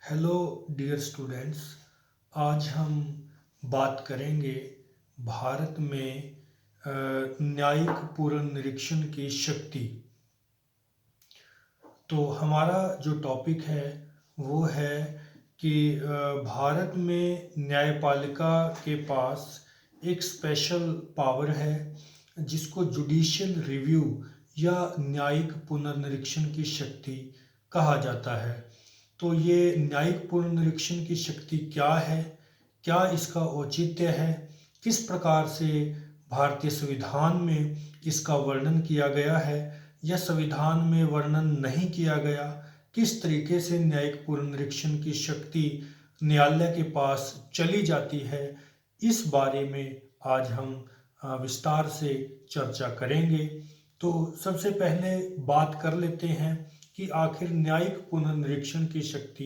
Hello dear students. आज हम बात करेंगे भारत में न्यायिक पुनर्निरीक्षण की शक्ति। तो हमारा जो टॉपिक है वो है कि भारत में न्यायपालिका के पास एक स्पेशल पावर है जिसको जुडिशियल रिव्यू या न्यायिक पुनर्निरीक्षण की शक्ति कहा जाता है। तो ये न्यायिक पुनर्निरीक्षण की शक्ति क्या है, क्या इसका औचित्य है, किस प्रकार से भारतीय संविधान में इसका वर्णन किया गया है या संविधान में वर्णन नहीं किया गया, किस तरीके से न्यायिक पुनर्निरीक्षण की शक्ति न्यायालय के पास चली जाती है, इस बारे में आज हम विस्तार से चर्चा करेंगे। तो सबसे पहले बात कर लेते हैं कि आखिर न्यायिक पुनर्निरीक्षण की शक्ति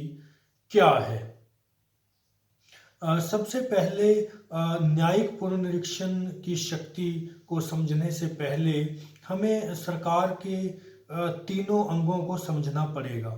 क्या है। सबसे पहले न्यायिक पुनर्निरीक्षण की शक्ति को समझने से पहले हमें सरकार के तीनों अंगों को समझना पड़ेगा।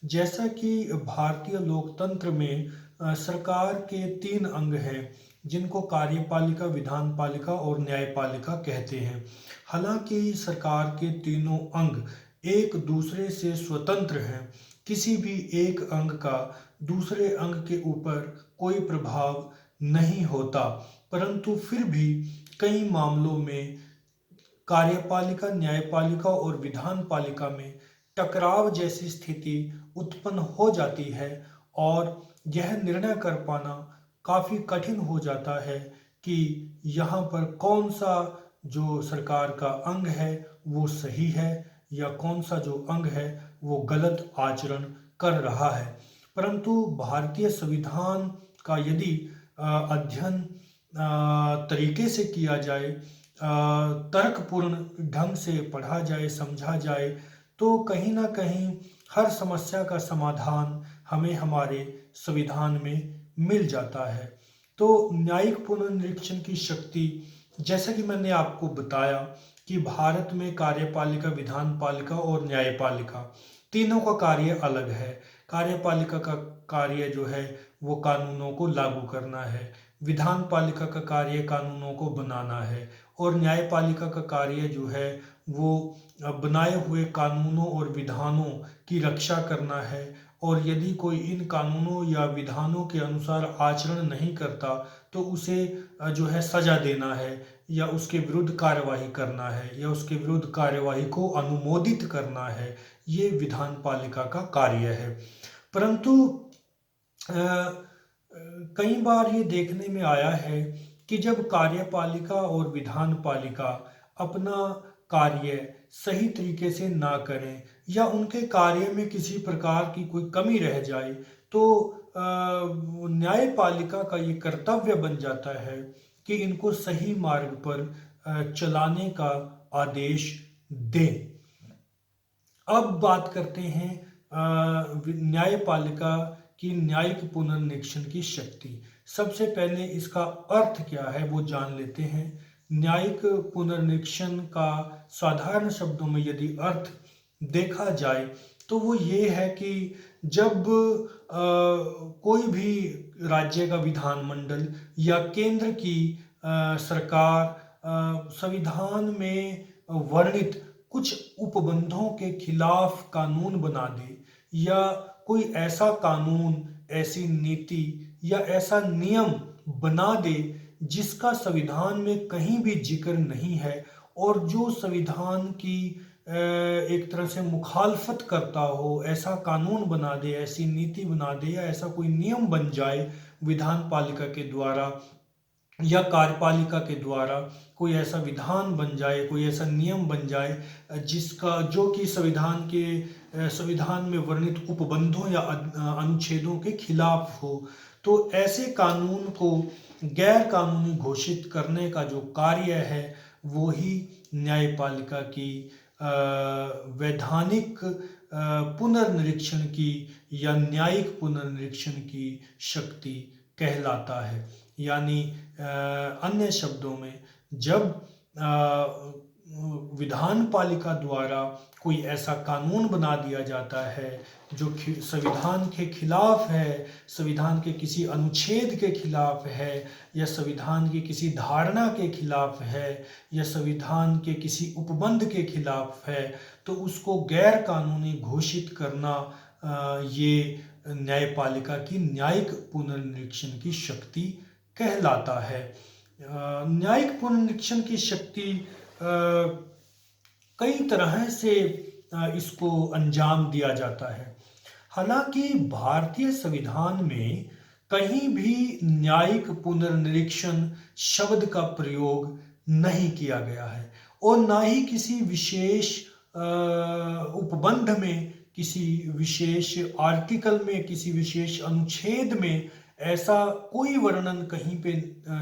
जैसा कि भारतीय लोकतंत्र में सरकार के तीन अंग हैं जिनको कार्यपालिका, विधानपालिका और न्यायपालिका कहते हैं। हालांकि सरकार के तीनों अंग एक दूसरे से स्वतंत्र हैं, किसी भी एक अंग का दूसरे अंग के ऊपर कोई प्रभाव नहीं होता, परंतु फिर भी कई मामलों में कार्यपालिका, न्यायपालिका और विधानपालिका में टकराव जैसी स्थिति उत्पन्न हो जाती है और यह निर्णय कर पाना काफ़ी कठिन हो जाता है कि यहाँ पर कौन सा जो सरकार का अंग है वो सही है या कौन सा जो अंग है वो गलत आचरण कर रहा है। परंतु भारतीय संविधान का यदि अध्ययन तरीके से किया जाए, तर्कपूर्ण ढंग से पढ़ा जाए, समझा जाए, तो कहीं ना कहीं हर समस्या का समाधान हमें हमारे संविधान में मिल जाता है। तो न्यायिक पुनर्निरीक्षण की शक्ति, जैसा कि मैंने आपको बताया कि भारत में कार्यपालिका, विधानपालिका और न्यायपालिका तीनों का कार्य अलग है। कार्यपालिका का कार्य जो है वो कानूनों को लागू करना है, विधानपालिका का कार्य कानूनों को बनाना है और न्यायपालिका का कार्य जो है वो बनाए हुए कानूनों और विधानों की रक्षा करना है। और यदि कोई इन कानूनों या विधानों के अनुसार आचरण नहीं करता तो उसे जो है सजा देना है या उसके विरुद्ध कार्यवाही करना है या उसके विरुद्ध कार्यवाही को अनुमोदित करना है। ये विधानपालिका का कार्य है। परंतु कई बार ये देखने में आया है कि जब कार्यपालिका और विधानपालिका अपना कार्य सही तरीके से ना करें या उनके कार्य में किसी प्रकार की कोई कमी रह जाए तो न्यायपालिका का ये कर्तव्य बन जाता है कि इनको सही मार्ग पर चलाने का आदेश दें। अब बात करते हैं न्यायपालिका की न्यायिक पुनर्निरीक्षण की शक्ति। सबसे पहले इसका अर्थ क्या है वो जान लेते हैं। न्यायिक पुनर्निरीक्षण का साधारण शब्दों में यदि अर्थ देखा जाए तो वो ये है कि जब कोई भी राज्य का विधानमंडल या केंद्र की सरकार संविधान में वर्णित कुछ उपबंधों के खिलाफ कानून बना दे या कोई ऐसा कानून, ऐसी नीति या ऐसा नियम बना दे जिसका संविधान में कहीं भी जिक्र नहीं है और जो संविधान की एक तरह से मुखालफत करता हो, ऐसा कानून बना दे, ऐसी नीति बना दे या ऐसा कोई नियम बन जाए विधानपालिका के द्वारा या कार्यपालिका के द्वारा, कोई ऐसा विधान बन जाए, कोई ऐसा नियम बन जाए जिसका जो कि संविधान में वर्णित उपबंधों या अनुच्छेदों के खिलाफ हो, तो ऐसे कानून को गैर कानूनी घोषित करने का जो कार्य है वो ही न्यायपालिका की वैधानिक पुनर्निरीक्षण की या न्यायिक पुनर्निरीक्षण की शक्ति कहलाता है। यानी अन्य शब्दों में जब विधान पालिका द्वारा कोई ऐसा कानून बना दिया जाता है जो संविधान के खिलाफ है, संविधान के किसी अनुच्छेद के खिलाफ है, या संविधान की किसी धारणा के खिलाफ है, या संविधान के किसी उपबंध के खिलाफ है, तो उसको गैर कानूनी घोषित करना ये न्यायपालिका की न्यायिक पुनर्निरीक्षण की शक्ति कहलाता है। न्यायिक पुनर्निरीक्षण की शक्ति कई तरह से इसको अंजाम दिया जाता है। हालांकि भारतीय संविधान में कहीं भी न्यायिक पुनर्निरीक्षण शब्द का प्रयोग नहीं किया गया है, और ना ही किसी विशेष उपबंध में, किसी विशेष आर्टिकल में, किसी विशेष अनुच्छेद में ऐसा कोई वर्णन कहीं पे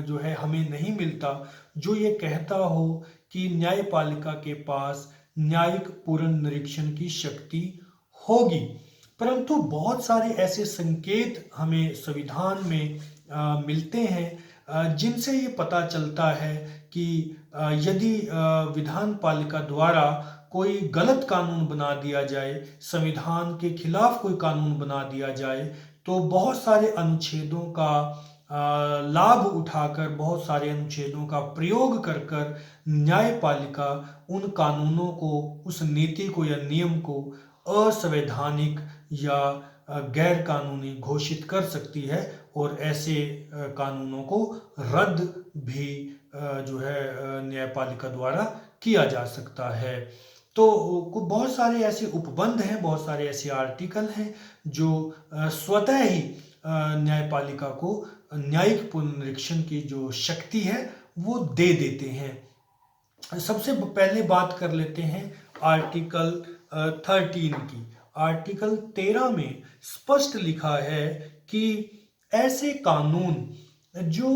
जो है हमें नहीं मिलता जो ये कहता हो कि न्यायपालिका के पास न्यायिक पुनर्निरीक्षण की शक्ति होगी। परंतु बहुत सारे ऐसे संकेत हमें संविधान में मिलते हैं जिनसे ये पता चलता है कि यदि विधान पालिका द्वारा कोई गलत कानून बना दिया जाए, संविधान के खिलाफ कोई कानून बना दिया जाए, तो बहुत सारे अनुच्छेदों का लाभ उठाकर, बहुत सारे अनुच्छेदों का प्रयोग कर कर न्यायपालिका उन कानूनों को, उस नीति को या नियम को असंवैधानिक या गैर कानूनी घोषित कर सकती है, और ऐसे कानूनों को रद्द भी जो है न्यायपालिका द्वारा किया जा सकता है। तो बहुत सारे ऐसे उपबंध हैं, बहुत सारे ऐसे आर्टिकल हैं जो स्वतः ही न्यायपालिका को न्यायिक पुनर्निरीक्षण की जो शक्ति है वो दे देते हैं। सबसे पहले बात कर लेते हैं आर्टिकल 13 की। आर्टिकल 13 में स्पष्ट लिखा है कि ऐसे कानून जो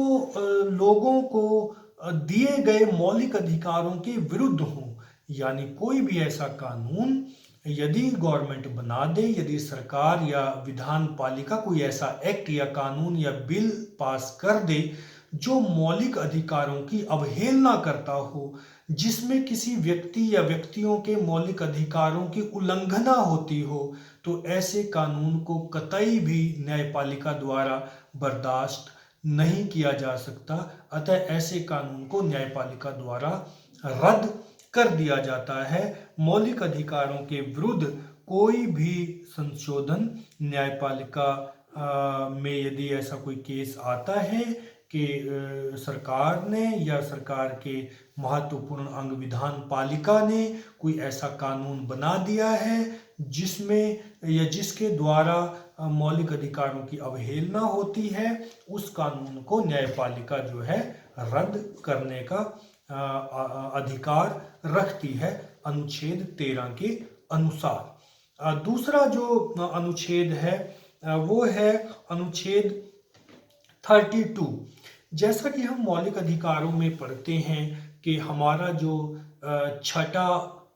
लोगों को दिए गए मौलिक अधिकारों के विरुद्ध हों, यानी कोई भी ऐसा कानून यदि गवर्नमेंट बना दे, यदि सरकार या विधान पालिका कोई ऐसा एक्ट या कानून या बिल पास कर दे जो मौलिक अधिकारों की अवहेलना करता हो, जिसमें किसी व्यक्ति या व्यक्तियों के मौलिक अधिकारों की उल्लंघना होती हो, तो ऐसे कानून को कतई भी न्यायपालिका द्वारा बर्दाश्त नहीं किया जा सकता। अतः ऐसे कानून को न्यायपालिका द्वारा रद्द कर दिया जाता है। मौलिक अधिकारों के विरुद्ध कोई भी संशोधन न्यायपालिका में यदि ऐसा कोई केस आता है कि सरकार ने या सरकार के महत्वपूर्ण अंग विधान पालिका ने कोई ऐसा कानून बना दिया है जिसमें या जिसके द्वारा मौलिक अधिकारों की अवहेलना होती है, उस कानून को न्यायपालिका जो है रद्द करने का अधिकार रखती है अनुच्छेद 13 के अनुसार। दूसरा जो अनुच्छेद है वो है अनुच्छेद 32। जैसा कि हम मौलिक अधिकारों में पढ़ते हैं कि हमारा जो छठा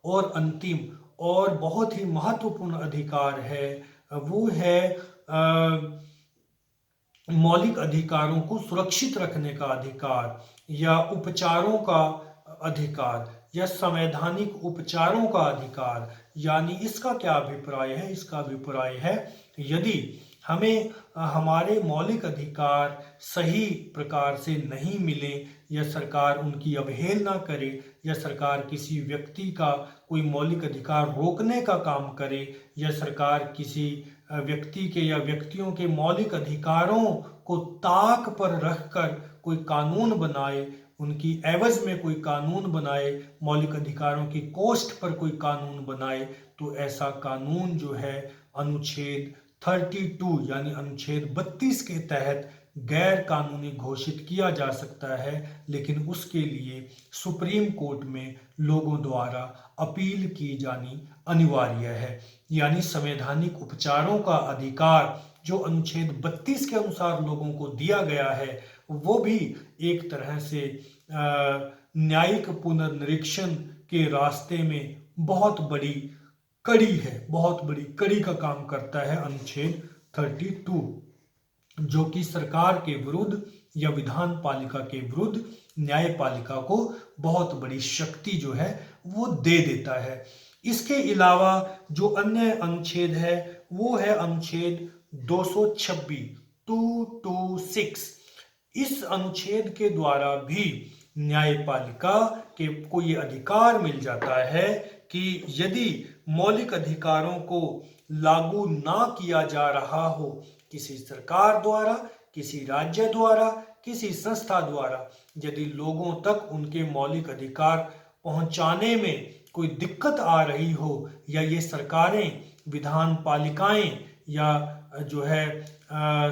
और अंतिम और बहुत ही महत्वपूर्ण अधिकार है वो है मौलिक अधिकारों को सुरक्षित रखने का अधिकार, या उपचारों का अधिकार, या संवैधानिक उपचारों का अधिकार। यानी इसका क्या अभिप्राय है? इसका अभिप्राय है यदि हमें हमारे मौलिक अधिकार सही प्रकार से नहीं मिले, या सरकार उनकी अवहेलना करे, या सरकार किसी व्यक्ति का कोई मौलिक अधिकार रोकने का काम करे, या सरकार किसी व्यक्ति के या व्यक्तियों के मौलिक अधिकारों को ताक पर रखकर कोई कानून बनाए, उनकी एवज में कोई कानून बनाए, मौलिक अधिकारों की कोष्ठ पर कोई कानून बनाए, तो ऐसा कानून जो है अनुच्छेद 32 यानी अनुच्छेद 32 के तहत गैर कानूनी घोषित किया जा सकता है। लेकिन उसके लिए सुप्रीम कोर्ट में लोगों द्वारा अपील की जानी अनिवार्य है। यानी संवैधानिक उपचारों का अधिकार जो अनुच्छेद 32 के अनुसार लोगों को दिया गया है, वो भी एक तरह से न्यायिक पुनर्निरीक्षण के रास्ते में बहुत बड़ी कड़ी है, बहुत बड़ी कड़ी का काम करता है अनुच्छेद 32। जो कि सरकार के विरुद्ध या विधान पालिका के विरुद्ध न्यायपालिका को बहुत बड़ी शक्ति जो है वो दे देता है। इसके अलावा जो अन्य अनुच्छेद है वो है अनुच्छेद 226 226। इस अनुच्छेद के द्वारा भी न्यायपालिका के को ये अधिकार मिल जाता है कि यदि मौलिक अधिकारों को लागू ना किया जा रहा हो किसी सरकार द्वारा, किसी राज्य द्वारा, किसी संस्था द्वारा, यदि लोगों तक उनके मौलिक अधिकार पहुंचाने में कोई दिक्कत आ रही हो या ये सरकारें, विधान पालिकाएं या जो है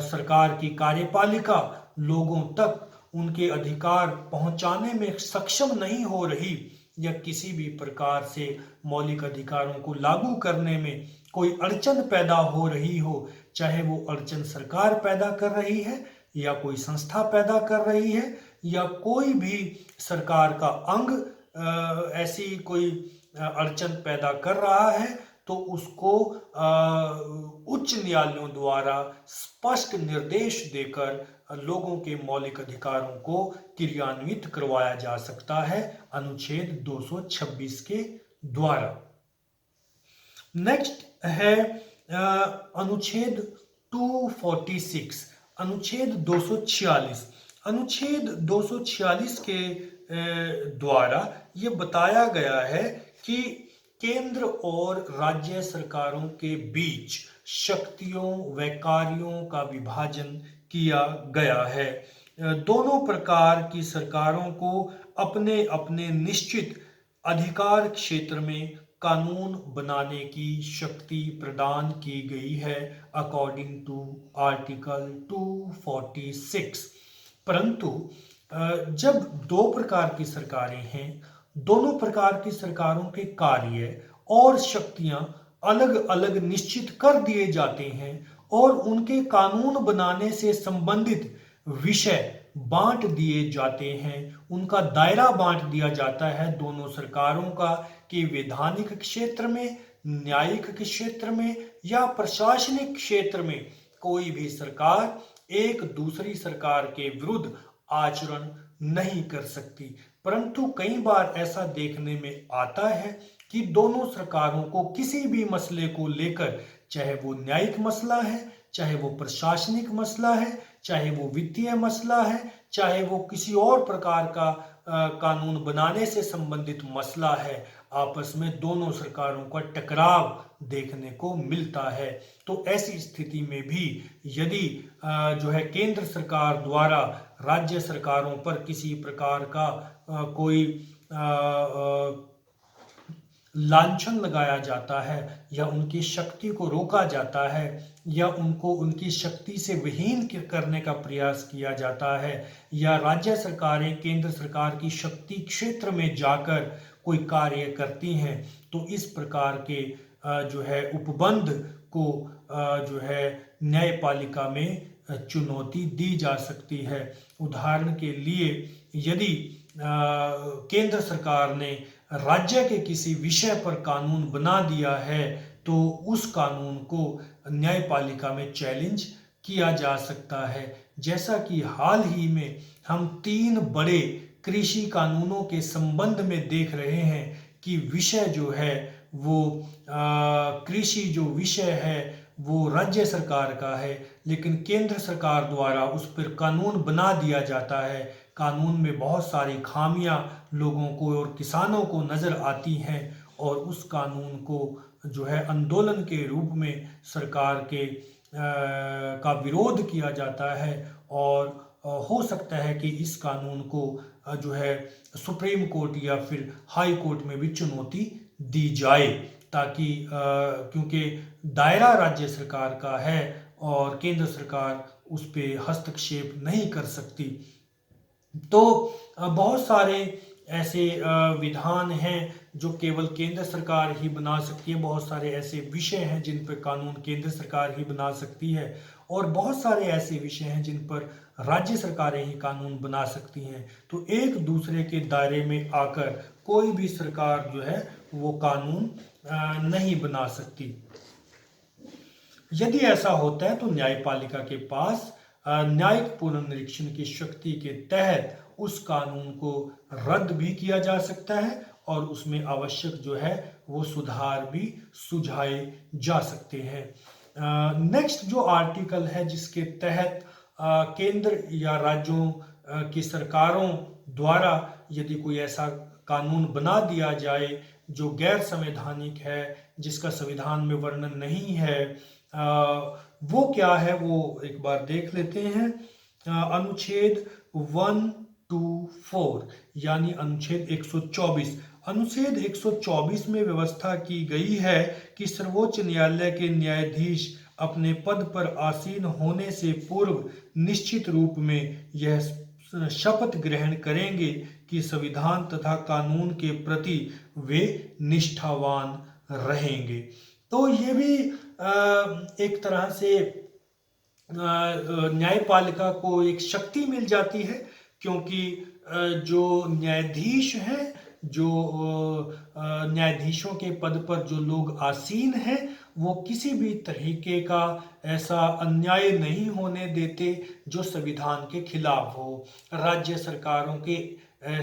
सरकार की कार्यपालिका लोगों तक उनके अधिकार पहुंचाने में सक्षम नहीं हो रही या किसी भी प्रकार से मौलिक अधिकारों को लागू करने में कोई अड़चन पैदा हो रही हो, चाहे वो अड़चन सरकार पैदा कर रही है या कोई संस्था पैदा कर रही है या कोई भी सरकार का अंग ऐसी कोई अड़चन पैदा कर रहा है, तो उसको उच्च न्यायालयों द्वारा स्पष्ट निर्देश देकर लोगों के मौलिक अधिकारों को क्रियान्वित करवाया जा सकता है अनुच्छेद 226 के द्वारा। नेक्स्ट है अनुच्छेद 246, अनुच्छेद 246। अनुच्छेद 246 के द्वारा ये बताया गया है कि केंद्र और राज्य सरकारों के बीच शक्तियों व कार्यों का विभाजन किया गया है। दोनों प्रकार की सरकारों को अपने अपने निश्चित अधिकार क्षेत्र में कानून बनाने की शक्ति प्रदान की गई है अकॉर्डिंग टू आर्टिकल 246। परंतु जब दो प्रकार की सरकारें हैं, दोनों प्रकार की सरकारों के कार्य और शक्तियां अलग अलग निश्चित कर दिए जाते हैं और उनके कानून बनाने से संबंधित विषय बांट दिए जाते हैं, उनका दायरा बांट दिया जाता है दोनों सरकारों का कि वैधानिक क्षेत्र में, न्यायिक क्षेत्र में या प्रशासनिक क्षेत्र में कोई भी सरकार एक दूसरी सरकार के विरुद्ध आचरण नहीं कर सकती। परंतु कई बार ऐसा देखने में आता है कि दोनों सरकारों को किसी भी मसले को लेकर, चाहे वो न्यायिक मसला है, चाहे वो प्रशासनिक मसला है, चाहे वो वित्तीय मसला है, चाहे वो किसी और प्रकार का कानून बनाने से संबंधित मसला है, आपस में दोनों सरकारों का टकराव देखने को मिलता है। तो ऐसी स्थिति में भी यदि जो है केंद्र सरकार द्वारा राज्य सरकारों पर किसी प्रकार का कोई लांछन लगाया जाता है या उनकी शक्ति को रोका जाता है या उनको उनकी शक्ति से विहीन करने का प्रयास किया जाता है या राज्य सरकारें केंद्र सरकार की शक्ति क्षेत्र में जाकर कोई कार्य करती हैं, तो इस प्रकार के जो है उपबंध को जो है न्यायपालिका में चुनौती दी जा सकती है। उदाहरण के लिए यदि केंद्र सरकार ने राज्य के किसी विषय पर कानून बना दिया है तो उस कानून को न्यायपालिका में चैलेंज किया जा सकता है। जैसा कि हाल ही में हम 3 बड़े कृषि कानूनों के संबंध में देख रहे हैं कि विषय जो है वो कृषि जो विषय है वो राज्य सरकार का है, लेकिन केंद्र सरकार द्वारा उस पर कानून बना दिया जाता है। कानून में बहुत सारी खामियां लोगों को और किसानों को नज़र आती हैं और उस कानून को जो है आंदोलन के रूप में सरकार के का विरोध किया जाता है और हो सकता है कि इस कानून को जो है सुप्रीम कोर्ट या फिर हाई कोर्ट में भी चुनौती दी जाए, ताकि क्योंकि दायरा राज्य सरकार का है और केंद्र सरकार उस पे हस्तक्षेप नहीं कर सकती। तो बहुत सारे ऐसे विधान हैं जो केवल केंद्र सरकार ही बना सकती है, बहुत सारे ऐसे विषय हैं जिन पर कानून केंद्र सरकार ही बना सकती है और बहुत सारे ऐसे विषय हैं जिन पर राज्य सरकारें ही कानून बना सकती हैं। तो एक दूसरे के दायरे में आकर कोई भी सरकार जो है वो कानून नहीं बना सकती। यदि ऐसा होता है तो न्यायपालिका के पास न्यायिक पुनर्निरीक्षण की शक्ति के तहत उस कानून को रद्द भी किया जा सकता है और उसमें आवश्यक जो है वो सुधार भी सुझाए जा सकते हैं। नेक्स्ट जो आर्टिकल है जिसके तहत केंद्र या राज्यों की सरकारों द्वारा यदि कोई ऐसा कानून बना दिया जाए जो गैर संवैधानिक है, जिसका संविधान में वर्णन नहीं है, वो क्या है वो एक बार देख लेते हैं। अनुच्छेद 124 यानी अनुच्छेद 124। अनुच्छेद 124 में व्यवस्था की गई है कि सर्वोच्च न्यायालय के न्यायाधीश अपने पद पर आसीन होने से पूर्व निश्चित रूप में यह शपथ ग्रहण करेंगे कि संविधान तथा कानून के प्रति वे निष्ठावान रहेंगे। तो ये भी एक तरह से न्यायपालिका को एक शक्ति मिल जाती है, क्योंकि जो न्यायाधीश हैं, जो न्यायाधीशों के पद पर जो लोग आसीन हैं, वो किसी भी तरीके का ऐसा अन्याय नहीं होने देते जो संविधान के खिलाफ हो। राज्य सरकारों के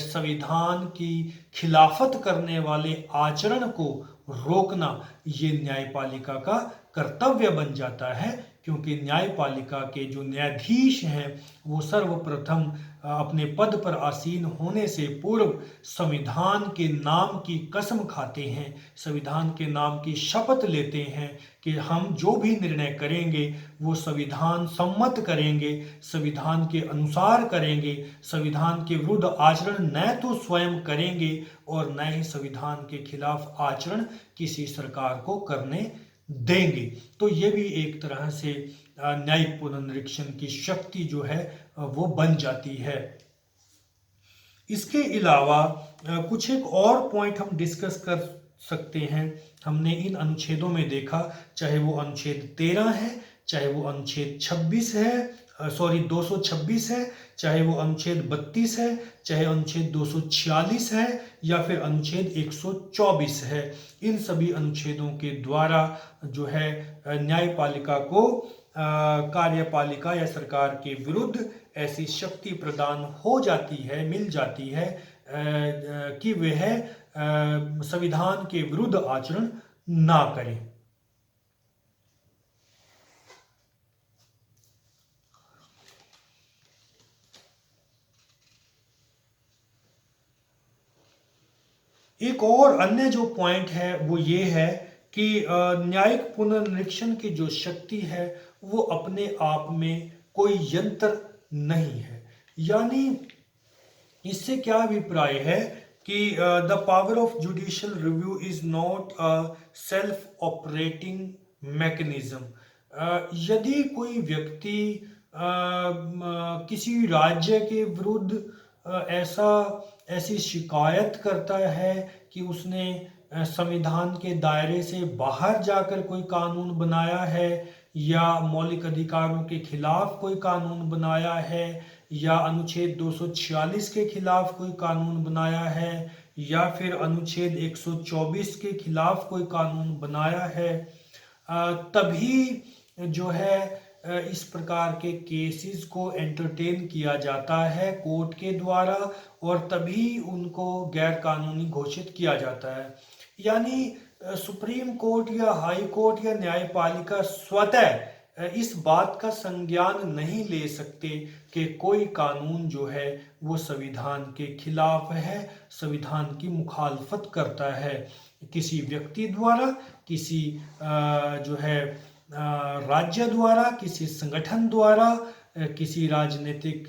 संविधान की खिलाफत करने वाले आचरण को रोकना ये न्यायपालिका का कर्तव्य बन जाता है, क्योंकि न्यायपालिका के जो न्यायाधीश हैं वो सर्वप्रथम अपने पद पर आसीन होने से पूर्व संविधान के नाम की कसम खाते हैं, संविधान के नाम की शपथ लेते हैं कि हम जो भी निर्णय करेंगे वो संविधान सम्मत करेंगे, संविधान के अनुसार करेंगे, संविधान के विरुद्ध आचरण न तो स्वयं करेंगे और न ही संविधान के खिलाफ आचरण किसी सरकार को करने देंगे। तो ये भी एक तरह से न्यायिक पुनर्निरीक्षण की शक्ति जो है वो बन जाती है। इसके अलावा कुछ एक और पॉइंट हम डिस्कस कर सकते हैं। हमने इन अनुच्छेदों में देखा, चाहे वो अनुच्छेद 13 है, चाहे वो अनुच्छेद 26 है, 226 है, चाहे वो अनुच्छेद 32 है, चाहे अनुच्छेद 246 है या फिर अनुच्छेद 124 है। इन सभी अनुच्छेदों के द्वारा जो है न्यायपालिका को कार्यपालिका या सरकार के विरुद्ध ऐसी शक्ति प्रदान हो जाती है, मिल जाती है कि वह संविधान के विरुद्ध आचरण ना करें। एक और अन्य जो पॉइंट है वो ये है कि न्यायिक पुनर्निरीक्षण की जो शक्ति है वो अपने आप में कोई यंत्र नहीं है। यानी इससे क्या अभिप्राय है कि the power of judicial review is not a self operating mechanism. यदि कोई व्यक्ति किसी राज्य के विरुद्ध ऐसी शिकायत करता है कि उसने संविधान के दायरे से बाहर जाकर कोई कानून बनाया है या मौलिक अधिकारों के खिलाफ कोई कानून बनाया है या अनुच्छेद 246 के खिलाफ कोई कानून बनाया है या फिर अनुच्छेद 124 के खिलाफ कोई कानून बनाया है, तभी जो है इस प्रकार के केसेस को एंटरटेन किया जाता है कोर्ट के द्वारा और तभी उनको गैर कानूनी घोषित किया जाता है। यानी सुप्रीम कोर्ट या हाई कोर्ट या न्यायपालिका स्वतः इस बात का संज्ञान नहीं ले सकते कि कोई कानून जो है वो संविधान के खिलाफ है, संविधान की मुखालफत करता है। किसी व्यक्ति द्वारा, किसी जो है राज्य द्वारा, किसी संगठन द्वारा, किसी राजनीतिक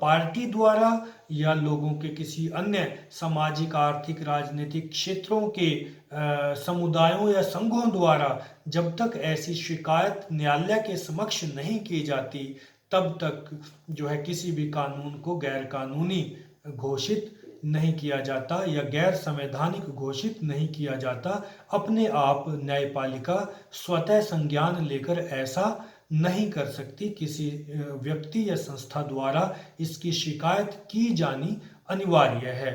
पार्टी द्वारा या लोगों के किसी अन्य सामाजिक आर्थिक राजनीतिक क्षेत्रों के समुदायों या संघों द्वारा जब तक ऐसी शिकायत न्यायालय के समक्ष नहीं की जाती तब तक जो है किसी भी कानून को गैर कानूनी घोषित नहीं किया जाता या गैर संवैधानिक घोषित नहीं किया जाता। अपने आप न्यायपालिका स्वतः संज्ञान लेकर ऐसा नहीं कर सकती, किसी व्यक्ति या संस्था द्वारा इसकी शिकायत की जानी अनिवार्य है।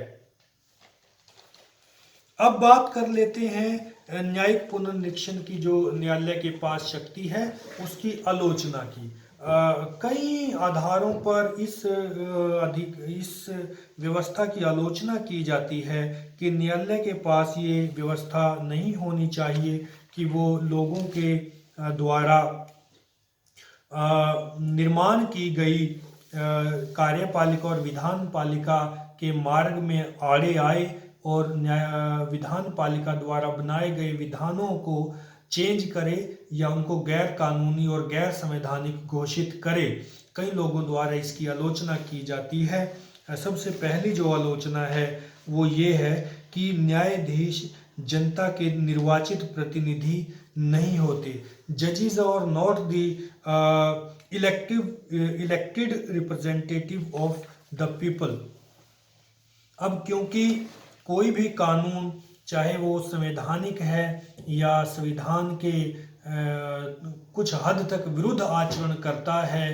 अब बात कर लेते हैं न्यायिक पुनर्निरीक्षण की जो न्यायालय के पास शक्ति है उसकी आलोचना की। कई आधारों पर इस व्यवस्था की आलोचना की जाती है कि न्यायालय के पास ये व्यवस्था नहीं होनी चाहिए कि वो लोगों के द्वारा निर्माण की गई कार्यपालिका और विधान पालिका के मार्ग में आड़े आए और विधान पालिका द्वारा बनाए गए विधानों को चेंज करे या उनको गैर कानूनी और गैर संवैधानिक घोषित करे। कई लोगों द्वारा इसकी आलोचना की जाती है। सबसे पहली जो आलोचना है वो ये है कि न्यायाधीश जनता के निर्वाचित प्रतिनिधि नहीं होते। जजेस are not the elected representative of the people. अब क्योंकि कोई भी कानून चाहे वो संवैधानिक है या संविधान के कुछ हद तक विरुद्ध आचरण करता है,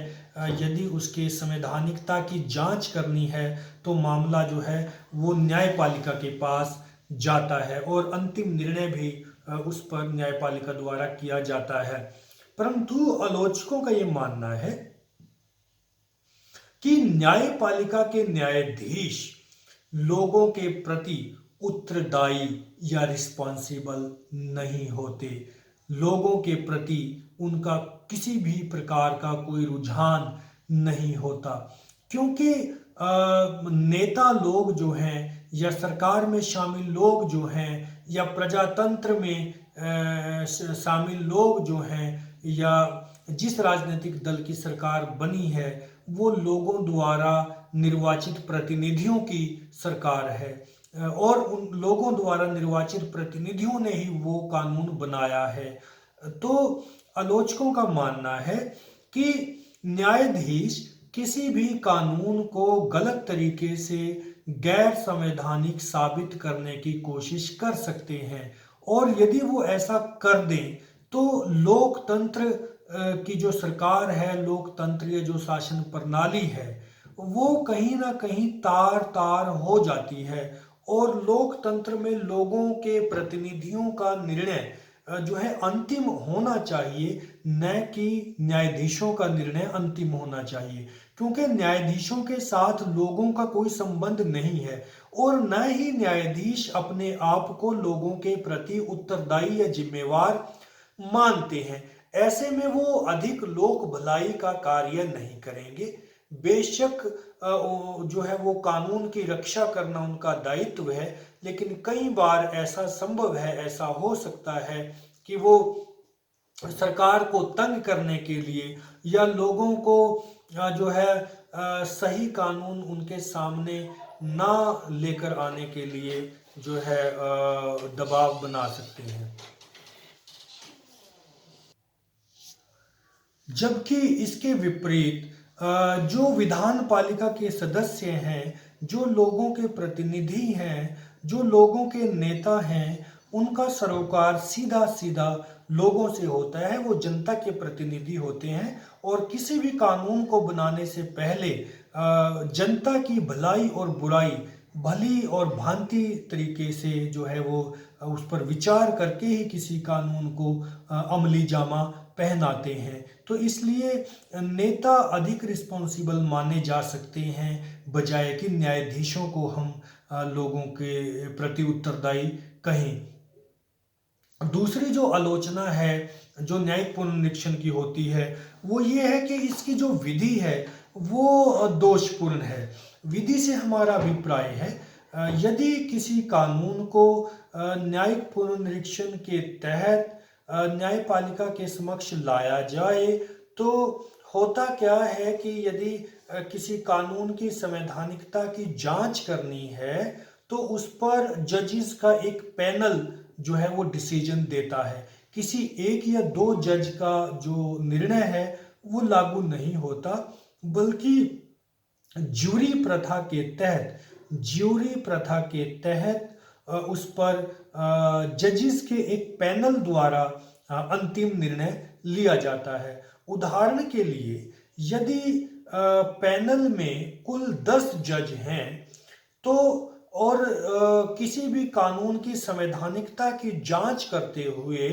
यदि उसके संवैधानिकता की जांच करनी है तो मामला जो है वो न्यायपालिका के पास जाता है और अंतिम निर्णय भी उस पर न्यायपालिका द्वारा किया जाता है। परंतु आलोचकों का ये मानना है कि न्यायपालिका के न्यायाधीश लोगों के प्रति उत्तरदायी या रिस्पॉन्सिबल नहीं होते। लोगों के प्रति उनका किसी भी प्रकार का कोई रुझान नहीं होता, क्योंकि नेता लोग जो हैं या सरकार में शामिल लोग जो हैं या प्रजातंत्र में शामिल लोग जो हैं या जिस राजनीतिक दल की सरकार बनी है वो लोगों द्वारा निर्वाचित प्रतिनिधियों की सरकार है और उन लोगों द्वारा निर्वाचित प्रतिनिधियों ने ही वो कानून बनाया है। तो आलोचकों का मानना है कि न्यायाधीश किसी भी कानून को गलत तरीके से गैर संवैधानिक साबित करने की कोशिश कर सकते हैं और यदि वो ऐसा कर दें तो लोकतंत्र की जो सरकार है, लोकतंत्र या जो शासन प्रणाली है वो कहीं ना कहीं तार तार हो जाती है और लोकतंत्र में लोगों के प्रतिनिधियों का निर्णय जो है अंतिम होना चाहिए, न कि न्यायाधीशों का निर्णय अंतिम होना चाहिए, क्योंकि न्यायाधीशों के साथ लोगों का कोई संबंध नहीं है और न ही न्यायाधीश अपने आप को लोगों के प्रति उत्तरदायी या जिम्मेवार मानते हैं। ऐसे में वो अधिक लोक भलाई का कार्य नहीं करेंगे। बेशक जो है वो कानून की रक्षा करना उनका दायित्व है, लेकिन कई बार ऐसा संभव है, ऐसा हो सकता है कि वो सरकार को तंग करने के लिए या लोगों को जो है सही कानून उनके सामने ना लेकर आने के लिए जो है दबाव बना सकते हैं। जबकि इसके विपरीत जो विधान पालिका के सदस्य हैं, जो लोगों के प्रतिनिधि हैं, जो लोगों के नेता हैं, उनका सरोकार सीधा सीधा लोगों से होता है। वो जनता के प्रतिनिधि होते हैं और किसी भी कानून को बनाने से पहले जनता की भलाई और बुराई भली और भांति तरीके से जो है वो उस पर विचार करके ही किसी कानून को अमली जामा पहनाते हैं। तो इसलिए नेता अधिक रिस्पॉन्सिबल माने जा सकते हैं बजाय कि न्यायाधीशों को हम लोगों के प्रति उत्तरदायी कहें। दूसरी जो आलोचना है जो न्यायिक पुनरीक्षण की होती है वो ये है कि इसकी जो विधि है वो दोषपूर्ण है। विधि से हमारा अभिप्राय है यदि किसी कानून को न्यायिक पुनरीक्षण के तहत न्यायपालिका के समक्ष लाया जाए तो होता क्या है कि यदि किसी कानून की संवैधानिकता की जांच करनी है तो उस पर जजेस का एक पैनल जो है वो डिसीजन देता है। किसी एक या दो जज का जो निर्णय है वो लागू नहीं होता, बल्कि ज्यूरी प्रथा के तहत उस पर जजेस के एक पैनल द्वारा अंतिम निर्णय लिया जाता है। उदाहरण के लिए यदि पैनल में कुल 10 जज हैं तो और किसी भी कानून की संवैधानिकता की जांच करते हुए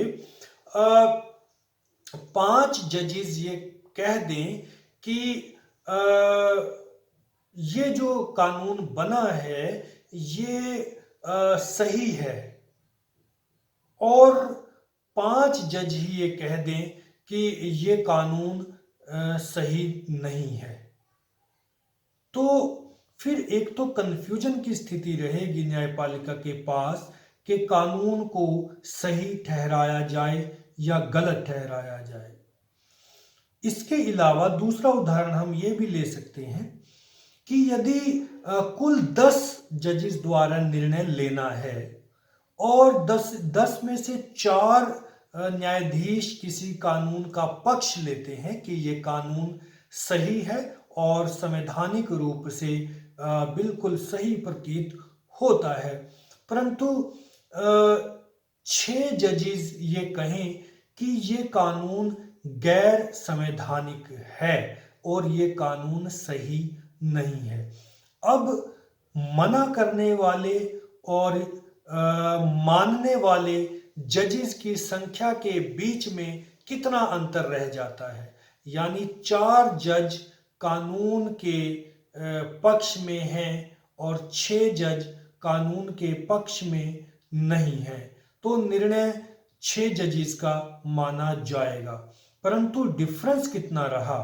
5 जजेस ये कह दें कि अ, ये जो कानून बना है ये सही है, और 5 जज ही ये कह दें कि ये कानून सही नहीं है, तो फिर एक तो कंफ्यूजन की स्थिति रहेगी न्यायपालिका के पास कि कानून को सही ठहराया जाए या गलत ठहराया जाए। इसके अलावा दूसरा उदाहरण हम ये भी ले सकते हैं कि यदि कुल 10 जजेस द्वारा निर्णय लेना है और 10 में से 4 न्यायाधीश किसी कानून का पक्ष लेते हैं कि ये कानून सही है और संवैधानिक रूप से बिल्कुल सही प्रतीत होता है, परंतु 6 जजेस ये कहें कि ये कानून गैर संवैधानिक है और ये कानून सही नहीं है। अब मना करने वाले और मानने वाले जजेस की संख्या के बीच में कितना अंतर रह जाता है, यानी 4 जज कानून के पक्ष में हैं और 6 जज कानून के पक्ष में नहीं है, तो निर्णय 6 जजेस का माना जाएगा। परंतु डिफरेंस कितना रहा?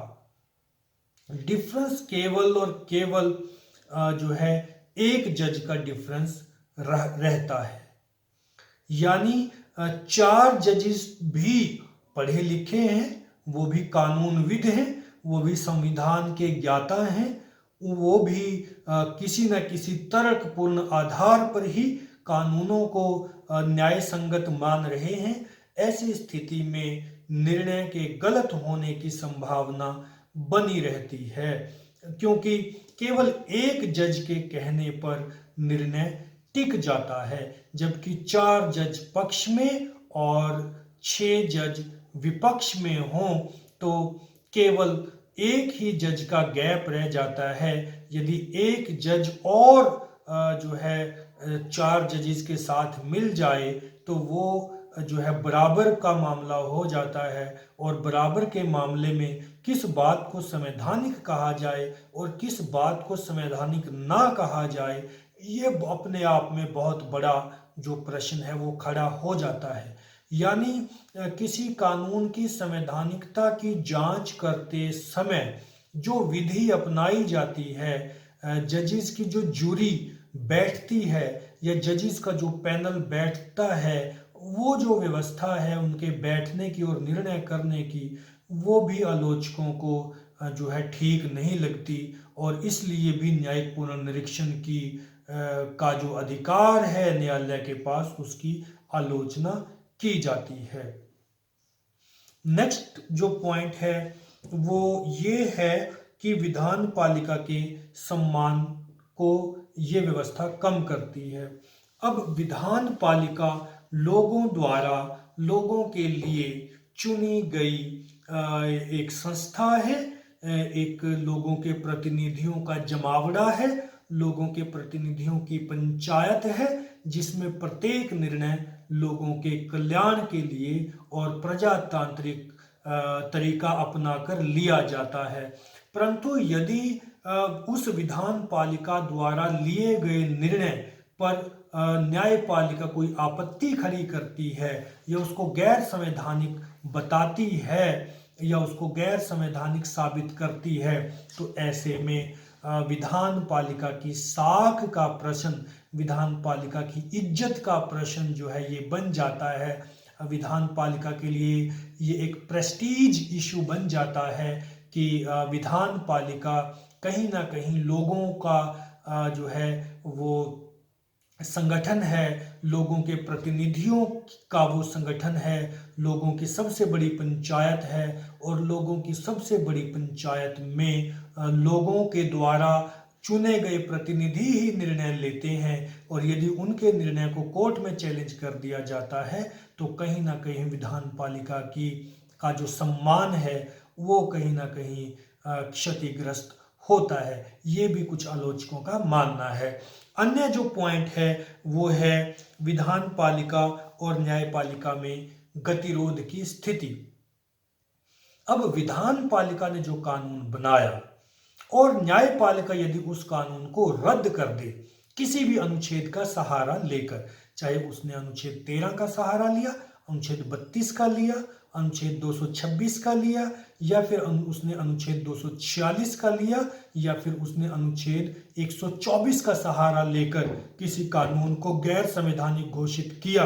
डिफरेंस केवल और केवल जो है 1 जज का डिफरेंस रहता है, यानी 4 जजेस भी पढ़े लिखे हैं, वो भी कानूनविद हैं, वो भी संविधान के ज्ञाता हैं, वो भी किसी न किसी तर्कपूर्ण आधार पर ही कानूनों को न्याय संगत मान रहे हैं। ऐसी स्थिति में निर्णय के गलत होने की संभावना बनी रहती है, क्योंकि केवल 1 जज के कहने पर निर्णय टिक जाता है, जबकि 4 जज पक्ष में और 6 जज विपक्ष में हों तो केवल 1 ही जज का गैप रह जाता है। यदि 1 जज और जो है 4 जजेस के साथ मिल जाए तो वो जो है बराबर का मामला हो जाता है, और बराबर के मामले में किस बात को संवैधानिक कहा जाए और किस बात को संवैधानिक ना कहा जाए, ये अपने आप में बहुत बड़ा जो प्रश्न है वो खड़ा हो जाता है। यानी किसी कानून की संवैधानिकता की जांच करते समय जो विधि अपनाई जाती है, जजेस की जो जूरी बैठती है या जजेस का जो पैनल बैठता है, वो जो व्यवस्था है उनके बैठने की और निर्णय करने की, वो भी आलोचकों को जो है ठीक नहीं लगती, और इसलिए भी न्यायिक पुनर्निरीक्षण की का जो अधिकार है न्यायालय के पास, उसकी आलोचना की जाती है। नेक्स्ट जो पॉइंट है वो ये है कि विधान पालिका के सम्मान को ये व्यवस्था कम करती है। अब विधान पालिका लोगों द्वारा लोगों के लिए चुनी गई एक संस्था है, एक लोगों के प्रतिनिधियों का जमावड़ा है, लोगों के प्रतिनिधियों की पंचायत है, जिसमें प्रत्येक निर्णय लोगों के कल्याण के लिए और प्रजातांत्रिक तरीका अपनाकर लिया जाता है। परंतु यदि उस विधान पालिका द्वारा लिए गए निर्णय पर न्यायपालिका कोई आपत्ति खड़ी करती है या उसको गैर संवैधानिक बताती है या उसको गैर संवैधानिक साबित करती है, तो ऐसे में विधान पालिका की साख का प्रश्न, विधान पालिका की इज्जत का प्रश्न जो है ये बन जाता है। विधान पालिका के लिए ये एक प्रेस्टीज इशू बन जाता है कि विधान पालिका कहीं ना कहीं लोगों का जो है वो संगठन है, लोगों के प्रतिनिधियों का वो संगठन है, लोगों की सबसे बड़ी पंचायत है, और लोगों की सबसे बड़ी पंचायत में लोगों के द्वारा चुने गए प्रतिनिधि ही निर्णय लेते हैं, और यदि उनके निर्णय को कोर्ट में चैलेंज कर दिया जाता है तो कहीं ना कहीं विधान पालिका की का जो सम्मान है वो कहीं ना कहीं क्षतिग्रस्त होता है। ये भी कुछ आलोचकों का मानना है। अन्य जो पॉइंट है वो है विधान पालिका और न्यायपालिका में गतिरोध की स्थिति। अब विधान पालिका ने जो कानून बनाया और न्यायपालिका यदि उस कानून को रद्द कर दे किसी भी अनुच्छेद का सहारा लेकर, चाहे उसने अनुच्छेद 13 का सहारा लिया, अनुच्छेद 32 का लिया, अनुच्छेद 226 का लिया, या फिर उसने अनुच्छेद 246 का लिया, या फिर उसने अनुच्छेद 124 का सहारा लेकर किसी कानून को गैर संवैधानिक घोषित किया,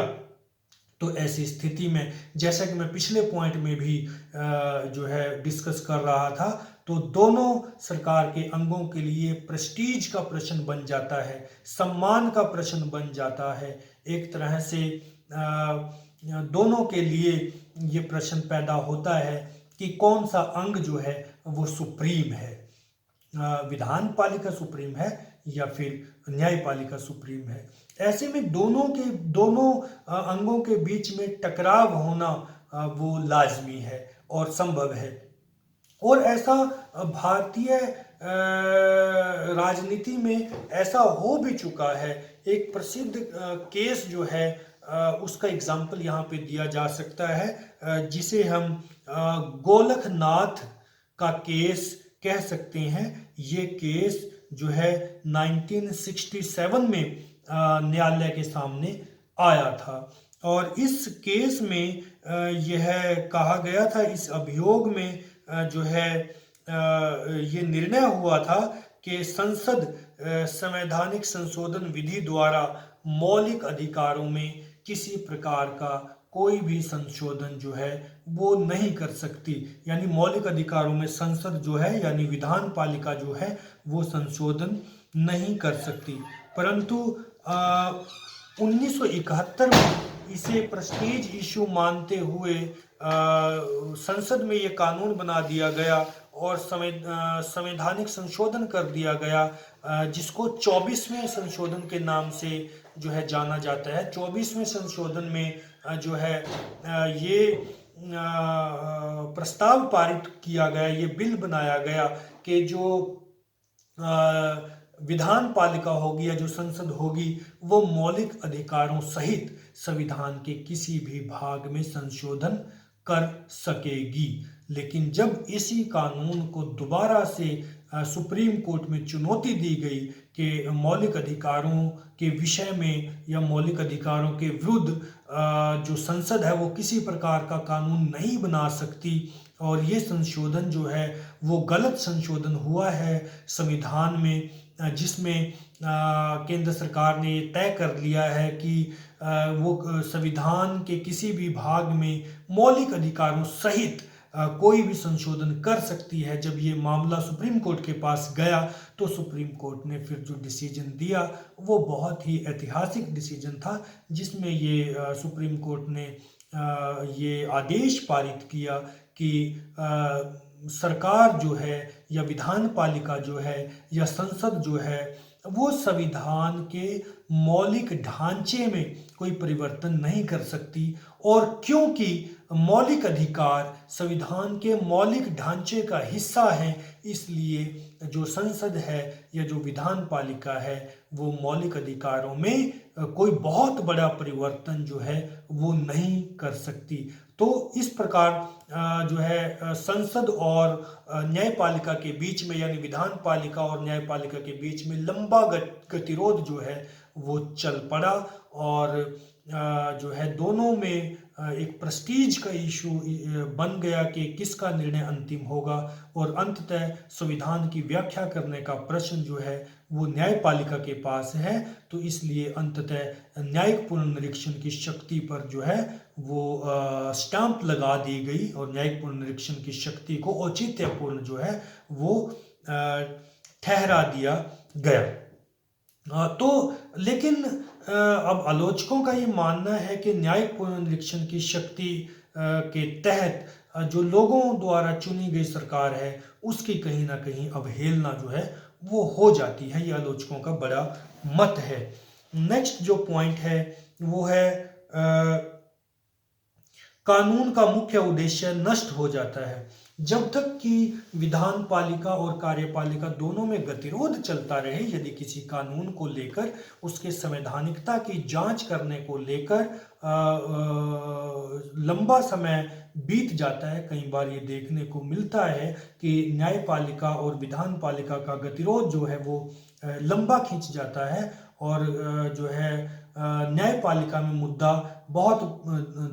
तो ऐसी स्थिति में, जैसा कि मैं पिछले पॉइंट में भी जो है डिस्कस कर रहा था, तो दोनों सरकार के अंगों के लिए प्रेस्टीज का प्रश्न बन जाता है, सम्मान का प्रश्न बन जाता है। एक तरह से दोनों के लिए ये प्रश्न पैदा होता है कि कौन सा अंग जो है वो सुप्रीम है, विधान पालिका सुप्रीम है या फिर न्यायपालिका सुप्रीम है। ऐसे में दोनों अंगों के बीच में टकराव होना वो लाजमी है और संभव है। और ऐसा भारतीय राजनीति में ऐसा हो भी चुका है। एक प्रसिद्ध केस जो है उसका एग्जाम्पल यहाँ पे दिया जा सकता है, जिसे हम गोलखनाथ का केस कह सकते हैं। ये केस जो है 1967 में न्यायालय के सामने आया था और इस केस में यह कहा गया था, इस अभियोग में जो है ये निर्णय हुआ था कि संसद संवैधानिक संशोधन विधि द्वारा मौलिक अधिकारों में किसी प्रकार का कोई भी संशोधन जो है वो नहीं कर सकती, यानी मौलिक अधिकारों में संसद जो है यानी विधान पालिका जो है वो संशोधन नहीं कर सकती। परंतु 1971 में इसे प्रेस्टीज इशू मानते हुए संसद में ये कानून बना दिया गया और संवैधानिक संशोधन कर दिया गया, जिसको 24वें संशोधन के नाम से जो है जाना जाता है। 24वें संशोधन में जो है ये प्रस्ताव पारित किया गया, ये बिल बनाया गया कि जो विधान पालिका होगी या जो संसद होगी वो मौलिक अधिकारों सहित संविधान के किसी भी भाग में संशोधन कर सकेगी। लेकिन जब इसी कानून को दोबारा से सुप्रीम कोर्ट में चुनौती दी गई कि मौलिक अधिकारों के विषय में या मौलिक अधिकारों के विरुद्ध जो संसद है वो किसी प्रकार का कानून नहीं बना सकती और ये संशोधन जो है वो गलत संशोधन हुआ है संविधान में, जिसमें केंद्र सरकार ने तय कर लिया है कि वो संविधान के किसी भी भाग में मौलिक अधिकारों सहित कोई भी संशोधन कर सकती है। जब ये मामला सुप्रीम कोर्ट के पास गया तो सुप्रीम कोर्ट ने फिर जो डिसीजन दिया वो बहुत ही ऐतिहासिक डिसीजन था, जिसमें ये सुप्रीम कोर्ट ने ये आदेश पारित किया कि सरकार जो है या विधान पालिका जो है या संसद जो है वो संविधान के मौलिक ढांचे में कोई परिवर्तन नहीं कर सकती। और क्योंकि मौलिक अधिकार संविधान के मौलिक ढांचे का हिस्सा है, इसलिए जो संसद है या जो विधान पालिका है वो मौलिक अधिकारों में कोई बहुत बड़ा परिवर्तन जो है वो नहीं कर सकती। तो इस प्रकार जो है संसद और न्यायपालिका के बीच में यानी विधान पालिका और न्यायपालिका के बीच में लंबा गतिरोध जो है वो चल पड़ा और जो है दोनों में एक प्रेस्टीज का इशू बन गया कि किसका निर्णय अंतिम होगा और अंततः संविधान की व्याख्या करने का प्रश्न जो है वो न्यायपालिका के पास है। तो इसलिए अंततः न्यायिक पुनर्निरीक्षण की शक्ति पर जो है वो स्टाम्प लगा दी गई और न्यायिक पुनर्निरीक्षण की शक्ति को औचित्यपूर्ण जो है वो ठहरा दिया गया। तो लेकिन अब आलोचकों का ये मानना है कि न्यायिक पुनर्निरीक्षण की शक्ति के तहत जो लोगों द्वारा चुनी गई सरकार है उसकी कहीं ना कहीं अवहेलना जो है वो हो जाती है। ये आलोचकों का बड़ा मत है। नेक्स्ट जो पॉइंट है वो है कानून का मुख्य उद्देश्य नष्ट हो जाता है। जब तक कि विधान पालिका और कार्यपालिका दोनों में गतिरोध चलता रहे, यदि किसी कानून को लेकर उसके संवैधानिकता की जांच करने को लेकर लंबा समय बीत जाता है, कई बार ये देखने को मिलता है कि न्यायपालिका और विधान पालिका का गतिरोध जो है वो लंबा खींच जाता है और जो है न्यायपालिका में मुद्दा बहुत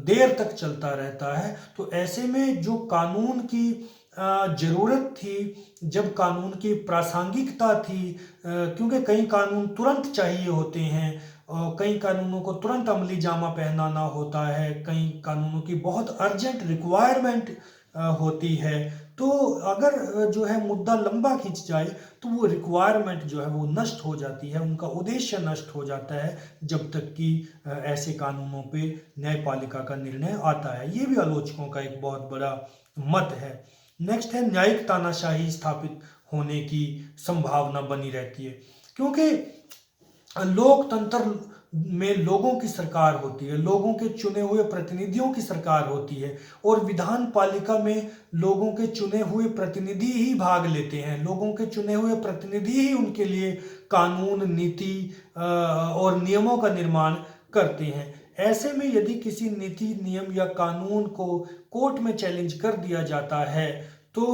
देर तक चलता रहता है। तो ऐसे में जो कानून की जरूरत थी, जब कानून की प्रासंगिकता थी, क्योंकि कई कानून तुरंत चाहिए होते हैं, कई कानूनों को तुरंत अमली जामा पहनाना होता है, कई कानूनों की बहुत अर्जेंट रिक्वायरमेंट होती है। तो अगर जो है मुद्दा लंबा खिंच जाए तो वो रिक्वायरमेंट जो है वो नष्ट हो जाती है, उनका उद्देश्य नष्ट हो जाता है, जब तक कि ऐसे कानूनों पे न्यायपालिका का निर्णय आता है। ये भी आलोचकों का एक बहुत बड़ा मत है। नेक्स्ट है न्यायिक तानाशाही स्थापित होने की संभावना बनी रहती है, क्योंकि लोकतंत्र में लोगों की सरकार होती है, लोगों के चुने हुए प्रतिनिधियों की सरकार होती है, और विधान पालिका में लोगों के चुने हुए प्रतिनिधि ही भाग लेते हैं, लोगों के चुने हुए प्रतिनिधि ही उनके लिए कानून, नीति और नियमों का निर्माण करते हैं। ऐसे में यदि किसी नीति, नियम या कानून को कोर्ट में चैलेंज कर दिया जाता है तो